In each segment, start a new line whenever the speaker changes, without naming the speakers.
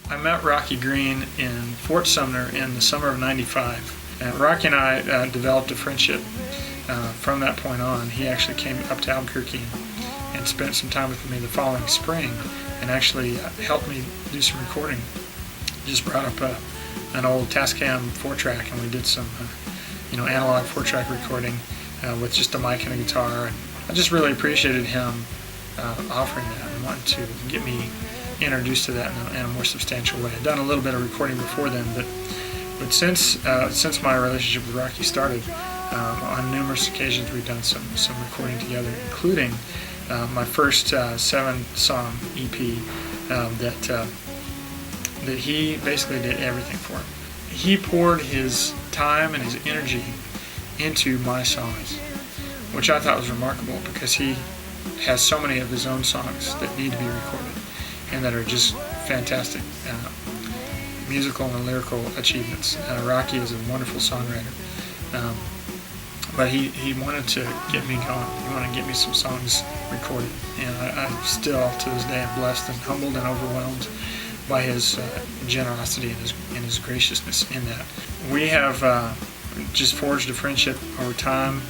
I met Rocky Green in Fort Sumner in the summer of '95. And Rocky and I developed a friendship from that point on. He actually came up to Albuquerque and spent some time with me the following spring and actually helped me do some recording. Just brought up an old Tascam 4-track and we did some analog 4-track recording with just a mic and a guitar. And I just really appreciated him offering that and wanting to get me introduced to that in a more substantial way. I'd done a little bit of recording before then, but since my relationship with Rocky started, on numerous occasions we've done some recording together, including my first 7-song EP that he basically did everything for. He poured his time and his energy into my songs, which I thought was remarkable because he has so many of his own songs that need to be recorded and that are just fantastic musical and lyrical achievements. Rocky is a wonderful songwriter, but he wanted to get me going. He wanted to get me some songs recorded, and I still to this day am blessed and humbled and overwhelmed by his generosity and his graciousness in that. We have just forged a friendship over time.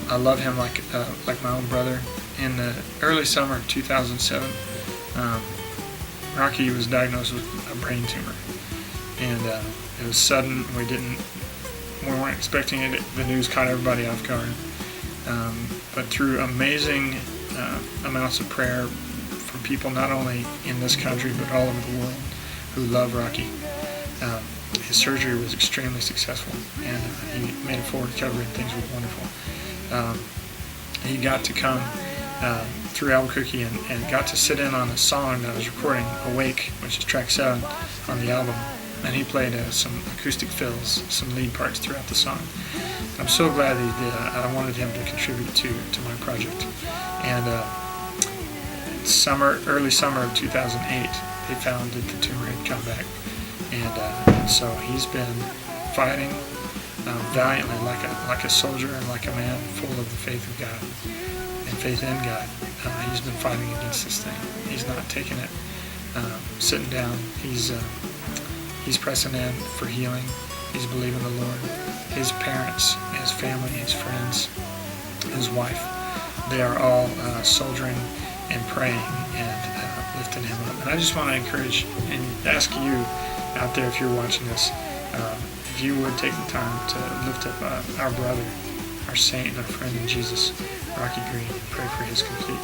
I love him like my own brother. In the early summer of 2007, Rocky was diagnosed with a brain tumor, and it was sudden. We weren't expecting it. The news caught everybody off guard. But through amazing amounts of prayer from people not only in this country but all over the world who love Rocky, his surgery was extremely successful, and he made a full recovery and things were wonderful. He got to come through Albuquerque and got to sit in on a song that I was recording, Awake, which is track 7 on the album, and he played some acoustic fills, some lead parts throughout the song. I'm so glad that he did. I wanted him to contribute to my project. And early summer of 2008, they found that the tumor had come back, and so he's been fighting valiantly like a soldier and like a man full of the faith of God and faith in God. He's been fighting against this thing. He's not taking it sitting down. He's pressing in for healing. He's believing the Lord. His parents, his family, his friends, his wife, they are all soldiering and praying and lifting him up. And I just want to encourage and ask you out there, if you're watching this, if you would take the time to lift up our brother, our saint, and our friend in Jesus, Rocky Green, and pray for his complete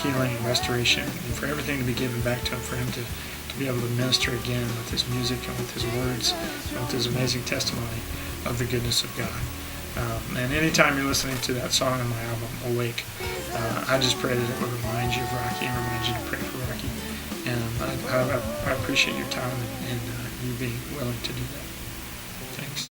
healing and restoration, and for everything to be given back to him, for him to be able to minister again with his music and with his words and with his amazing testimony of the goodness of God. And anytime you're listening to that song on my album, Awake, I just pray that it would remind you of Rocky and remind you to pray for Rocky. And I appreciate your time and you being willing to do that. Thanks.